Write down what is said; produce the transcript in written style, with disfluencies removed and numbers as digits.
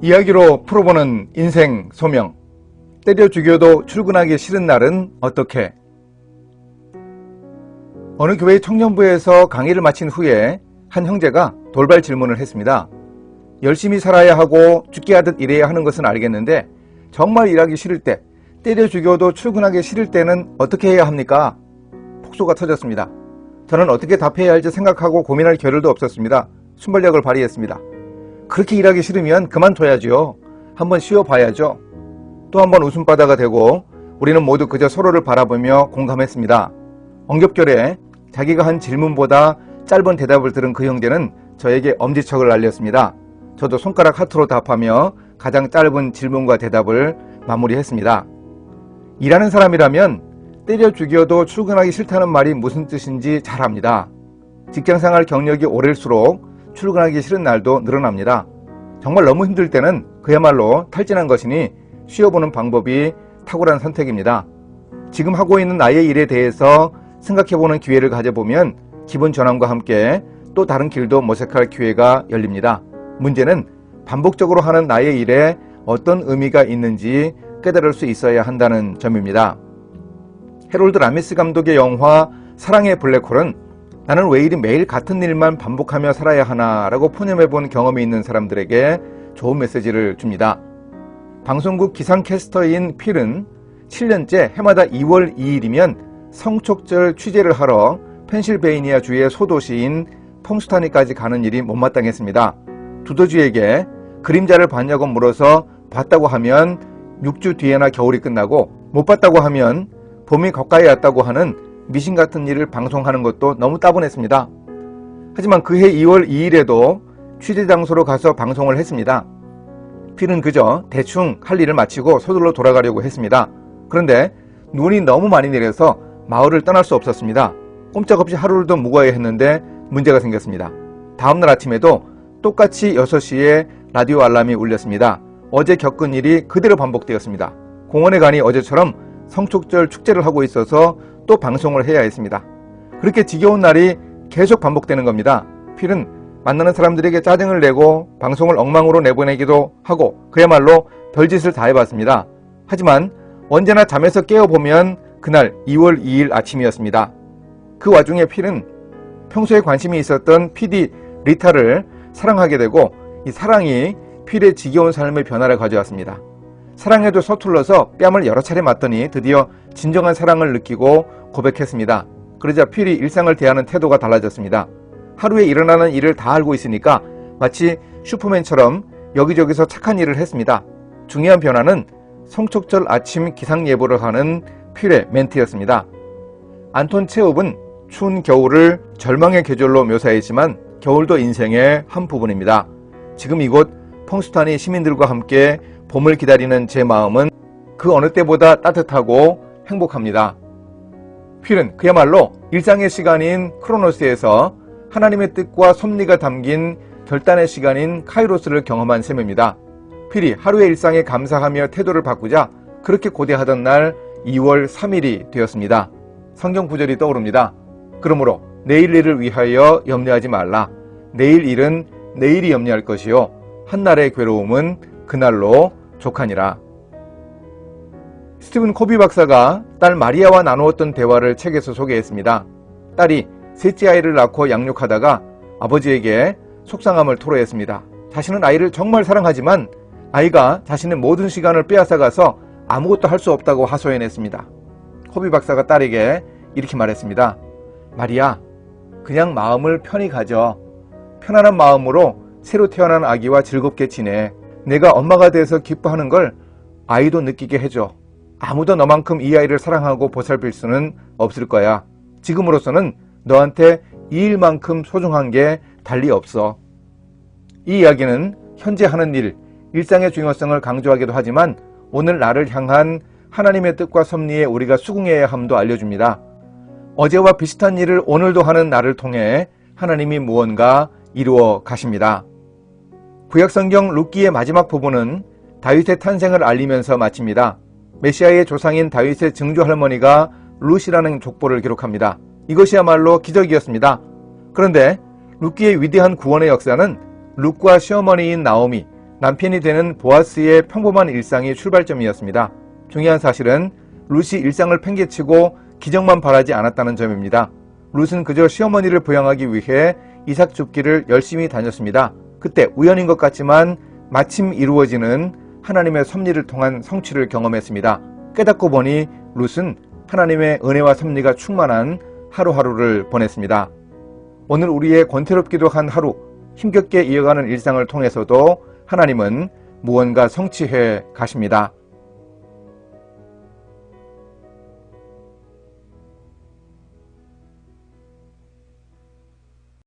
이야기로 풀어보는 인생 소명. 때려 죽여도 출근하기 싫은 날은 어떻게? 어느 교회 청년부에서 강의를 마친 후에 한 형제가 돌발 질문을 했습니다. 열심히 살아야 하고 죽게 하듯 일해야 하는 것은 알겠는데 정말 일하기 싫을 때, 때려 죽여도 출근하기 싫을 때는 어떻게 해야 합니까? 폭소가 터졌습니다. 저는 어떻게 답해야 할지 생각하고 고민할 겨를도 없었습니다. 순발력을 발휘했습니다. 그렇게 일하기 싫으면 그만둬야지요. 한번 쉬어봐야죠. 또 한 번 웃음바다가 되고 우리는 모두 그저 서로를 바라보며 공감했습니다. 엉겹결에 자기가 한 질문보다 짧은 대답을 들은 그 형제는 저에게 엄지척을 날렸습니다. 저도 손가락 하트로 답하며 가장 짧은 질문과 대답을 마무리했습니다. 일하는 사람이라면 때려 죽여도 출근하기 싫다는 말이 무슨 뜻인지 잘 압니다. 직장생활 경력이 오를수록 출근하기 싫은 날도 늘어납니다. 정말 너무 힘들 때는 그야말로 탈진한 것이니 쉬어보는 방법이 탁월한 선택입니다. 지금 하고 있는 나의 일에 대해서 생각해보는 기회를 가져보면 기분 전환과 함께 또 다른 길도 모색할 기회가 열립니다. 문제는 반복적으로 하는 나의 일에 어떤 의미가 있는지 깨달을 수 있어야 한다는 점입니다. 해롤드 라미스 감독의 영화 사랑의 블랙홀은 나는 왜 이리 매일 같은 일만 반복하며 살아야 하나 라고 푸념해본 경험이 있는 사람들에게 좋은 메시지를 줍니다. 방송국 기상캐스터인 필은 7년째 해마다 2월 2일이면 성촉절 취재를 하러 펜실베이니아 주의 소도시인 펑스타니까지 가는 일이 못마땅했습니다. 두더지에게 그림자를 봤냐고 물어서 봤다고 하면 6주 뒤에나 겨울이 끝나고 못 봤다고 하면 봄이 가까이 왔다고 하는 미신 같은 일을 방송하는 것도 너무 따분했습니다. 하지만 그해 2월 2일에도 취재 장소로 가서 방송을 했습니다. 필은 그저 대충 할 일을 마치고 서둘러 돌아가려고 했습니다. 그런데 눈이 너무 많이 내려서 마을을 떠날 수 없었습니다. 꼼짝없이 하루를 더 묵어야 했는데 문제가 생겼습니다. 다음날 아침에도 똑같이 6시에 라디오 알람이 울렸습니다. 어제 겪은 일이 그대로 반복되었습니다. 공원에 가니 어제처럼 성촉절 축제를 하고 있어서 또 방송을 해야 했습니다. 그렇게 지겨운 날이 계속 반복되는 겁니다. 필은 만나는 사람들에게 짜증을 내고 방송을 엉망으로 내보내기도 하고 그야말로 별짓을 다 해봤습니다. 하지만 언제나 잠에서 깨어보면 그날 2월 2일 아침이었습니다. 그 와중에 필은 평소에 관심이 있었던 PD 리타를 사랑하게 되고 이 사랑이 필의 지겨운 삶의 변화를 가져왔습니다. 사랑에도 서툴러서 뺨을 여러 차례 맞더니 드디어 진정한 사랑을 느끼고 고백했습니다. 그러자 필이 일상을 대하는 태도가 달라졌습니다. 하루에 일어나는 일을 다 알고 있으니까 마치 슈퍼맨처럼 여기저기서 착한 일을 했습니다. 중요한 변화는 성촉절 아침 기상 예보를 하는 필의 멘트였습니다. 안톤 체홉은 추운 겨울을 절망의 계절로 묘사했지만 겨울도 인생의 한 부분입니다. 지금 이곳 펑스타니 시민들과 함께 봄을 기다리는 제 마음은 그 어느 때보다 따뜻하고 행복합니다. 필은 그야말로 일상의 시간인 크로노스에서 하나님의 뜻과 섭리가 담긴 결단의 시간인 카이로스를 경험한 셈입니다. 필이 하루의 일상에 감사하며 태도를 바꾸자 그렇게 고대하던 날 2월 3일이 되었습니다. 성경 구절이 떠오릅니다. 그러므로 내일 일을 위하여 염려하지 말라. 내일 일은 내일이 염려할 것이요 한날의 괴로움은 그날로 족하니라. 스티븐 코비 박사가 딸 마리아와 나누었던 대화를 책에서 소개했습니다. 딸이 셋째 아이를 낳고 양육하다가 아버지에게 속상함을 토로했습니다. 자신은 아이를 정말 사랑하지만 아이가 자신의 모든 시간을 빼앗아가서 아무것도 할 수 없다고 하소연했습니다. 코비 박사가 딸에게 이렇게 말했습니다. 마리아, 그냥 마음을 편히 가져. 편안한 마음으로 새로 태어난 아기와 즐겁게 지내. 내가 엄마가 돼서 기뻐하는 걸 아이도 느끼게 해줘. 아무도 너만큼 이 아이를 사랑하고 보살필 수는 없을 거야. 지금으로서는 너한테 이 일만큼 소중한 게 달리 없어. 이 이야기는 현재 하는 일, 일상의 중요성을 강조하기도 하지만 오늘 나를 향한 하나님의 뜻과 섭리에 우리가 수긍해야 함도 알려줍니다. 어제와 비슷한 일을 오늘도 하는 나를 통해 하나님이 무언가 이루어 가십니다. 구약성경 룻기의 마지막 부분은 다윗의 탄생을 알리면서 마칩니다. 메시아의 조상인 다윗의 증조 할머니가 룻이라는 족보를 기록합니다. 이것이야말로 기적이었습니다. 그런데 룻기의 위대한 구원의 역사는 룻과 시어머니인 나오미, 남편이 되는 보아스의 평범한 일상이 출발점이었습니다. 중요한 사실은 룻이 일상을 팽개치고 기적만 바라지 않았다는 점입니다. 룻은 그저 시어머니를 부양하기 위해 이삭 줍기를 열심히 다녔습니다. 그때 우연인 것 같지만 마침 이루어지는 하나님의 섭리를 통한 성취를 경험했습니다. 깨닫고 보니 룻은 하나님의 은혜와 섭리가 충만한 하루하루를 보냈습니다. 오늘 우리의 권태롭기도 한 하루, 힘겹게 이어가는 일상을 통해서도 하나님은 무언가 성취해 가십니다.